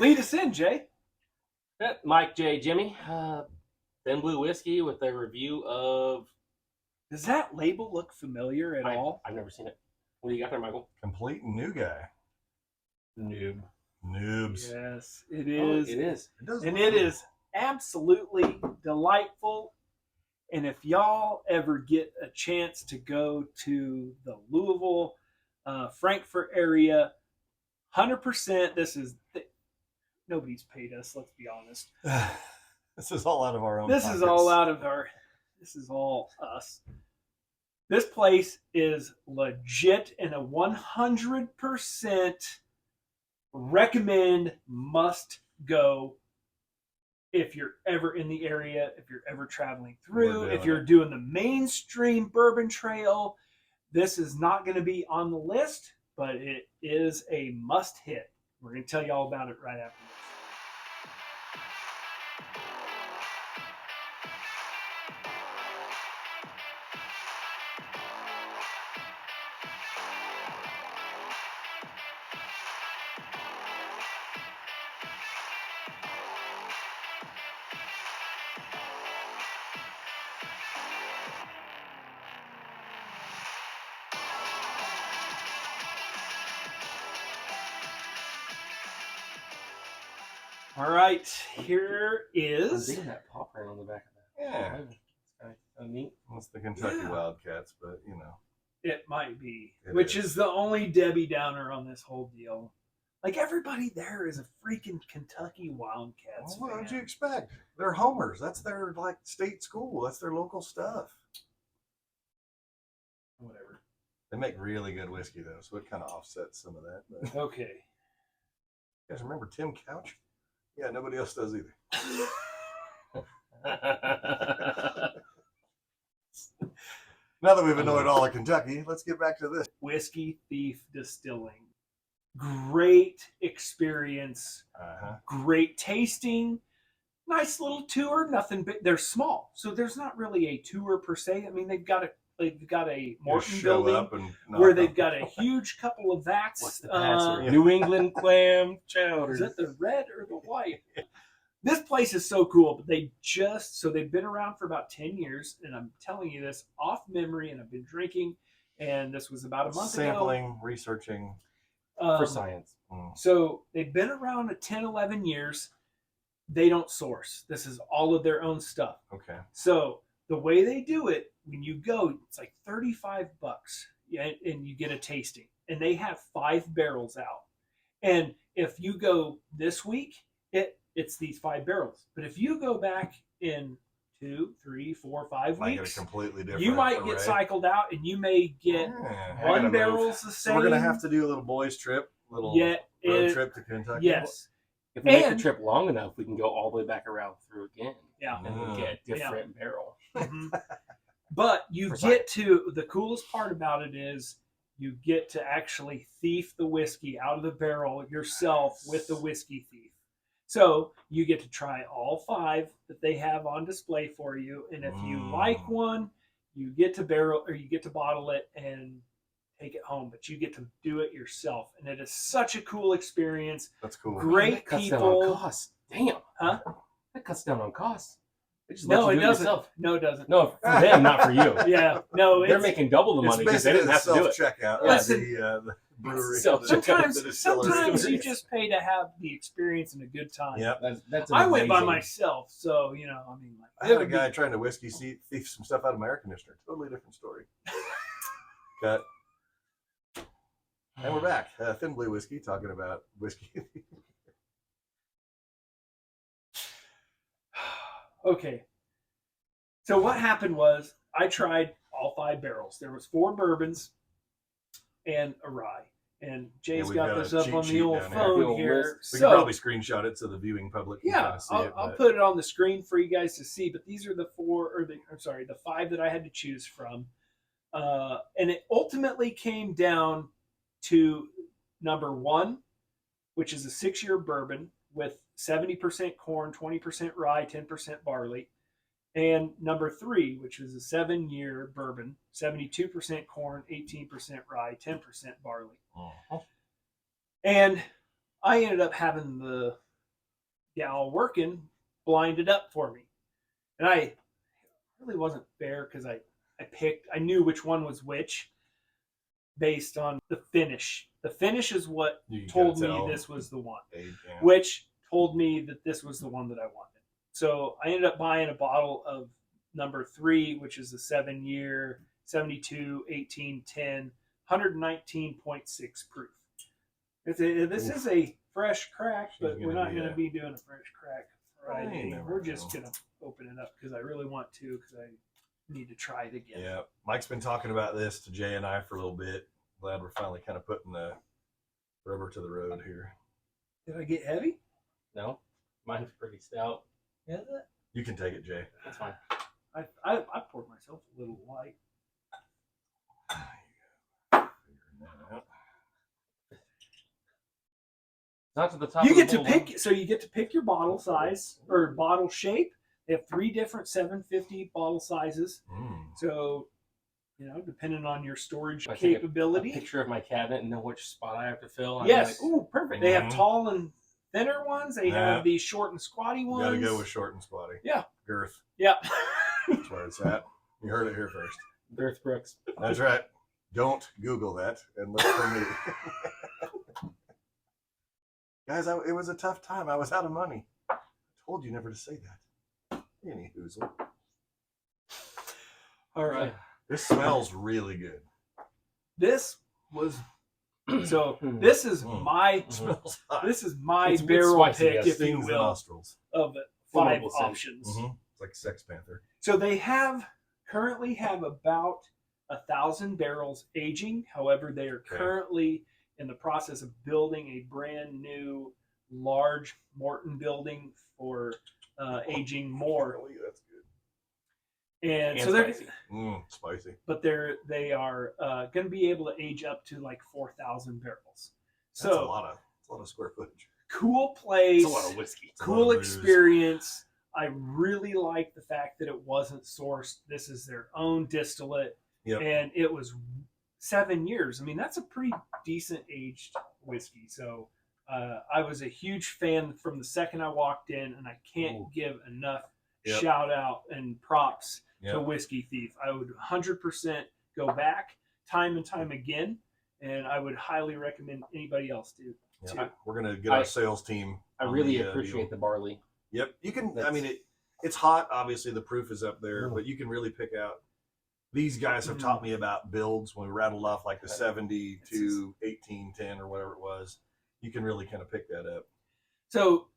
Lead us in, Jay. Mike J. Jimmy, Thin Blue Whiskey with a review of. Does that label look familiar at all? I've never seen it. What do you got there, Michael? Complete new guy. Noob. Noobs. Yes, it is. It is. It is absolutely delightful. And if y'all ever get a chance to go to the Louisville, Frankfort area, 100%, nobody's paid us, let's be honest. This is all out of our own This pockets. is all us. This place is legit and a 100% recommend, must go if you're ever in the area, if you're ever traveling through, if you're doing the mainstream bourbon trail. This is not going to be on the list, but it is a must hit. We're going to tell you all about it right after this. All right, here is. I'm digging that pop right on the back of that. Yeah. That's neat. It's the Kentucky Wildcats, but you know. It might be. Which is the only Debbie Downer on this whole deal. Like, everybody there is a freaking Kentucky Wildcats Well, what fan. would you expect? They're homers. That's their state school. That's their local stuff. Whatever. They make really good whiskey though, so it kind of offsets some of that. But Okay. you guys remember Tim Couch? Yeah, nobody else does either. Now that we've annoyed all of Kentucky, let's get back to this. Whiskey Thief Distilling. Great experience. Great tasting. Nice little tour. Nothing big. They're small, so there's not really a tour per se. I mean, they've got a Morton building where they've got a huge couple of vats. What's the password? New England clam chowder. Is it the red or the white? This place is so cool, but they've been around for about 10 years, and I'm telling you this off memory, and I've been drinking, and this was about a month ago. Sampling, researching. For science. So they've been around 10, 11 years. They don't source. This is all of their own stuff. Okay. So the way they do it, when you go, it's like $35, and you get a tasting. And they have 5 barrels out. And if you go this week, it's these 5 barrels. But if you go back in 2, 3, 4, 5 Might weeks, get a completely different you might array. get cycled out, and you may get one barrel's the same. So we're gonna have to do a little boys trip, road trip to Kentucky. Yes. If we make the trip long enough, we can go all the way back around through again. Yeah. And we get a different barrel. Mm-hmm. But you get to, the coolest part about it is you get to actually thief the whiskey out of the barrel yourself with the whiskey thief. So you get to try all 5 that they have on display for you. And if you like one, you get to bottle it and take it home. But you get to do it yourself. And it is such a cool experience. That's cool. Great that people. Cuts down on costs. Damn. Huh? That cuts down on costs. No, it doesn't. No, it doesn't. No, for them, not for you. Yeah. No, they're making double the money because they didn't have to do it. Checkout. Listen, The brewery. Sometimes you just pay to have the experience and a good time. Yeah, that's I went by myself, so I mean, like, I had a guy trying to whiskey thief some stuff out of my air conditioner. Totally different story. Cut. And we're back. Thin Blue Whiskey, talking about whiskey. Okay. So what happened was I tried all 5 barrels. There was 4 bourbons and a rye. And Jay's got this up on the old phone here. We can probably screenshot it so the viewing public can kind of see it. I'll put it on the screen for you guys to see. But these are the 5 that I had to choose from. And it ultimately came down to number 1, which is a 6-year bourbon with 70% corn, 20% rye, 10% barley. And number 3, which was a 7-year bourbon, 72% corn, 18% rye, 10% barley. Uh-huh. And I ended up having the gal working blind it up for me. And I really wasn't fair because I knew which one was which based on the finish. The finish is what You can told kinda me tell. this was the one, Yeah. which told me that this was the one that I wanted. So I ended up buying a bottle of number 3, which is a 7-year, 72, 18, 10, 119.6 proof. This is a fresh crack, but we're not going to be doing a fresh crack Friday. We're just going to open it up because I really want to, because I need to try it again. Yeah, Mike's been talking about this to Jay and I for a little bit. Glad we're finally kind of putting the rubber to the road here. Did I get heavy? No, mine's pretty stout. Is it? You can take it, Jay. That's fine. I poured myself a little light. Not to the top. You of the get to bowl, pick, so you get to pick your bottle size or bottle shape. They have 3 different 750 bottle sizes. So, depending on your storage I take capability. a picture of my cabinet and know which spot I have to fill. Yes. Like, Ooh, perfect. They have tall and thinner ones. They have the short and squatty ones. Gotta go with short and squatty. Yeah. Girth. Yeah. That's where it's at. You heard it here first. Girth Brooks. That's right. Don't Google that and look for me. Guys, it was a tough time. I was out of money. I told you never to say that. Any hoozle. All right. This smells really good. This was so. This is my. It smells hot. This is my It's a bit barrel spicy, pick, yes. if you Stings the will, nostrils. of the 5 Flammable scent. options. It's like Sex Panther. So they currently have about 1,000 barrels aging. However, they are currently in the process of building a brand new large Morton building for aging more. Really, that's good. And so they're spicy. Spicy. but they are going to be able to age up to like 4,000 barrels. That's So a lot of square footage. cool place, It's a lot of whiskey. cool experience. I really like the fact that it wasn't sourced. This is their own distillate, and it was 7 years. I mean, that's a pretty decent aged whiskey. So I was a huge fan from the second I walked in, and I can't give enough shout out and props to Whiskey Thief. I would 100% go back time and time again, and I would highly recommend anybody else do. Yeah, we're gonna get our sales team. I really appreciate the barley. Yep, you can. I mean, it's hot. Obviously, the proof is up there, but you can really pick out. These guys have taught me about builds when we rattled off like the 70 to 1810 or whatever it was. You can really kind of pick that up. So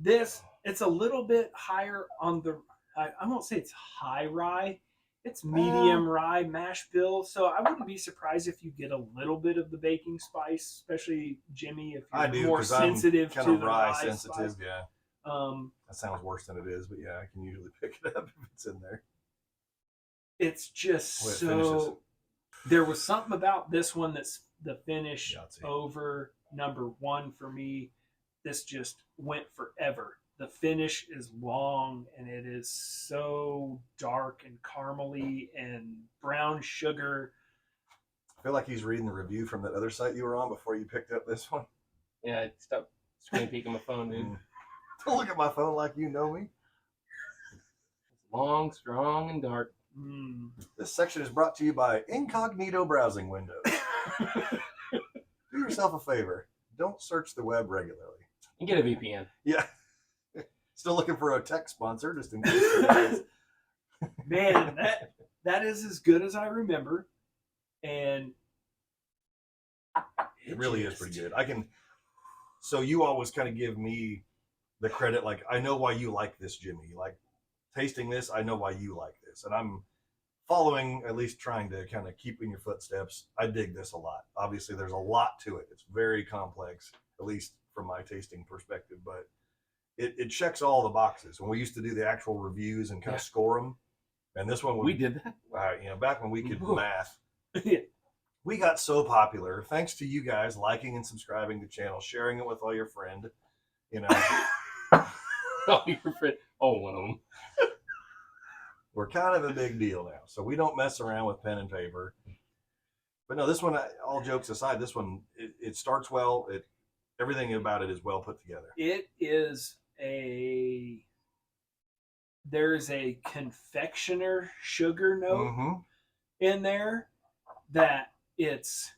it's a little bit higher on the. I won't say it's high rye. It's medium rye mash bill, so I wouldn't be surprised if you get a little bit of the baking spice, especially Jimmy, if you're more sensitive I'm kind to of the rye rye sensitive. spice. Yeah, that sounds worse than it is, but yeah, I can usually pick it up if it's in there. It's just finishes. so. There was something about this one that's the finish Yahtzee. over number 1 for me. This just went forever. The finish is long, and it is so dark and caramely and brown sugar. I feel like he's reading the review from that other site you were on before you picked up this one. Yeah, I stopped screen peeking my phone, dude. Don't look at my phone like you know me. It's long, strong, and dark. This section is brought to you by Incognito Browsing Windows. Do yourself a favor. Don't search the web regularly. And get a VPN. Yeah. Still looking for a tech sponsor, just in case. Man, that is as good as I remember, and it really is pretty good. So you always kind of give me the credit, like, I know why you like this, Jimmy. Like, tasting this, I know why you like this. And I'm following, at least trying to kind of keep in your footsteps. I dig this a lot. Obviously, there's a lot to it. It's very complex, at least from my tasting perspective, but it checks all the boxes. When we used to do the actual reviews and kind of score them, and this one, we did that. back when we could math, we got so popular thanks to you guys liking and subscribing to the channel, sharing it with all your friend. Oh, your friend. Oh, one of them. We're kind of a big deal now, so we don't mess around with pen and paper. But no, this one, all jokes aside, this one it starts well. Everything about it is well put together. It is there's a confectioner sugar note Mm-hmm. in there that it's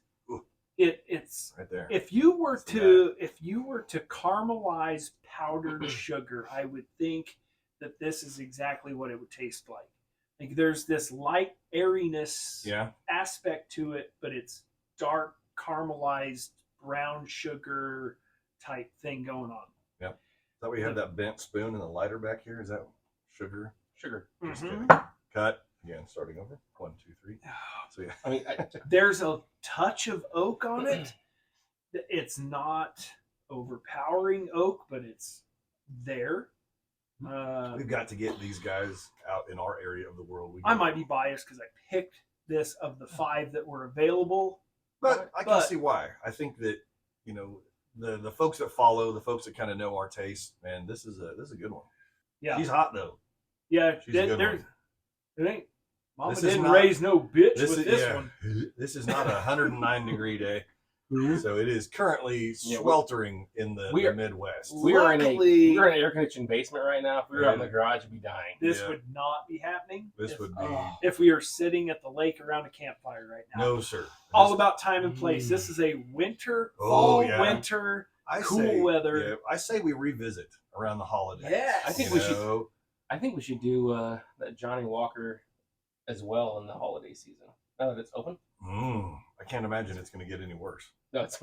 Right there. if you were to caramelize powdered sugar, I would think that this is exactly what it would taste like. Like there's this light airiness Yeah. aspect to it, but it's dark caramelized brown sugar type thing going on. Yep. Is that why you have that bent spoon and the lighter back here? Is that sugar? Sugar. Just Mhm. kidding. Cut. Again, starting over. 1, 2, 3. So yeah. I mean, There's a touch of oak on it. It's not overpowering oak, but it's there. We've got to get these guys out in our area of the world. I might be biased because I picked this of the 5 that were available. But I can But- see why. I think that, you know, the folks that follow, the folks that kind of know our taste, man, this is a good one. Yeah, She's hot though. yeah. She's a good There's one. it ain't. Mama This is didn't not- raise no bitch This with is this yeah. one. This is not a 109-degree day, so it is currently Yeah, sweltering in the we are- Midwest. we're in Luckily- an air conditioned basement right now. If we were out in the garage, we'd be dying. This Yeah. would not be happening. This if, would be if we are sitting at the lake around a campfire right now. no, sir. All This- about time and place. This is a winter, Oh, fall, yeah. winter. I cool say, weather. Yeah, I say we revisit around the holidays. Yes. I think You we should- know? I think we should do that Johnny Walker as well in the holiday season. Now that it's open. I can't imagine it's going to get any worse. No, it's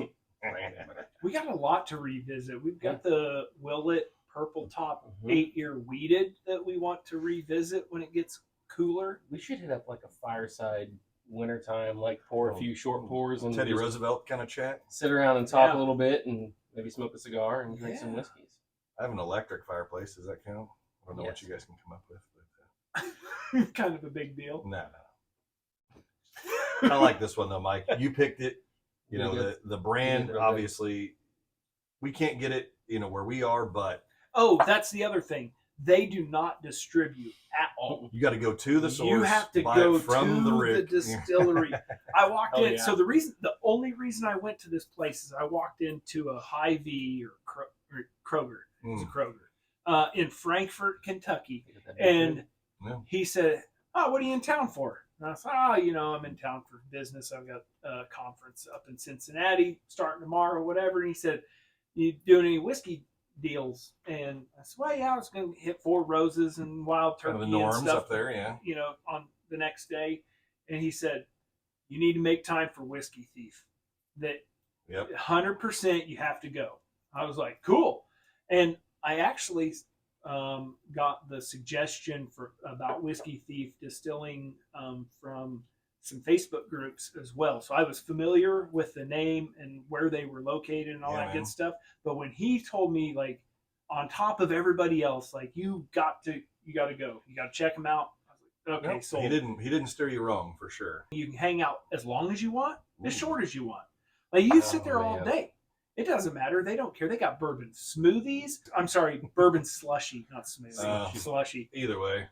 We got a lot to revisit. We've got the Willet Purple Top Mhm. 8-year weeded that we want to revisit when it gets cooler. We should hit up like a fireside wintertime, like pour a few short pours and Teddy just Roosevelt kind of chat. sit around and talk Yeah. a little bit and maybe smoke a cigar and drink some Yeah. whiskeys. I have an electric fireplace. Does that count? I don't know what Yes. you guys can come up with. Kind of a big deal. No. I like this one though, Mike. You picked it. You You know, did. the brand, You did. obviously, we can't get it, you know, where we are, but Oh, that's the other thing. They do not distribute at all. you got to go to the source. You have to buy go it from to the the Rick. distillery. I walked Oh, in. yeah. So the only reason I went to this place is I walked into a Hy-Vee or Kroger. It was a Kroger in Frankfort, Kentucky, Get that big and food. Yeah. he said, "Oh, what are you in town for?" And I said, "Oh, you know, I'm in town for business. I've got a conference up in Cincinnati starting tomorrow, whatever." And he said, "You doing any whiskey deals?" And I said, "Well, yeah, I was going to hit Four Roses and Wild Kind Turkey of the norms and stuff up there, yeah. You know, on the next day." And he said, "You need to make time for Whiskey Thief. That Yep. 100% you have to go." I was like, "Cool." And I actually got the suggestion about Whiskey Thief Distilling from some Facebook groups as well. So I was familiar with the name and where they were located and all Yeah, that man. good stuff. But when he told me, like, on top of everybody else, like, you got to go, you got to check them out. I was like, okay, Nope, so he didn't steer you wrong for sure. you can hang out as long as you want, as Ooh. short as you want. Like, you can sit Oh, there all man. day. It doesn't matter. They don't care. They got bourbon smoothies. I'm sorry, bourbon slushy, not smoothie. Slushy. Either way,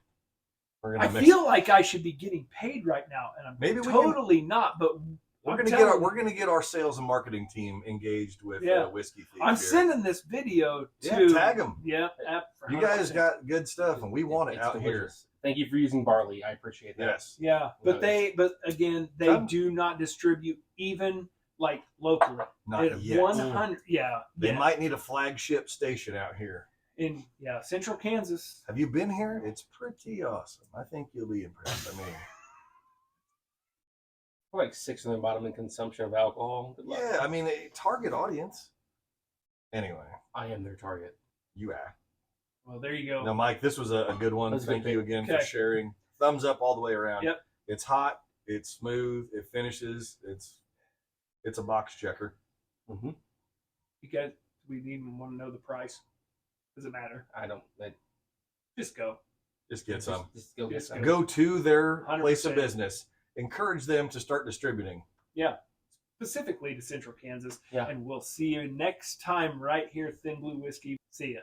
we're I gonna mix. feel like I should be getting paid right now, and I'm Maybe we can- totally not. But we're I'm gonna telling you, we're gonna get our sales and marketing team engaged with Yeah. Whiskey Thief. I'm here. sending this video to Yeah, tag 'em. Yeah, You guys 100%. got good stuff, and we want it It's out here. delicious. Thank you for using barley. I appreciate that. Yes. Yeah, but again, they Come. do not distribute even like locally. Not At yet. 100. Yeah, They yeah. might need a flagship station out here. In central Kansas. Have you been here? It's pretty awesome. I think you'll be impressed. I mean, We're like 6 on the bottom in consumption of alcohol. Good luck. yeah, I mean, a target audience. Anyway, I am their target. you act. Well, there you go. No, Mike, this was a good one. That's a good Thank you pick. again Okay. for sharing. Thumbs up all the way around. Yep. It's hot. It's smooth. It finishes. It's a box checker. Mm-hmm. You guys, we even want to know the price. Does it matter? I don't. Just go. Just get some. Just go get Just some. Go to their 100%. place of business. Encourage them to start distributing. Specifically to central Kansas. Yeah. And we'll see you next time right here, Thin Blue Whiskey. See ya.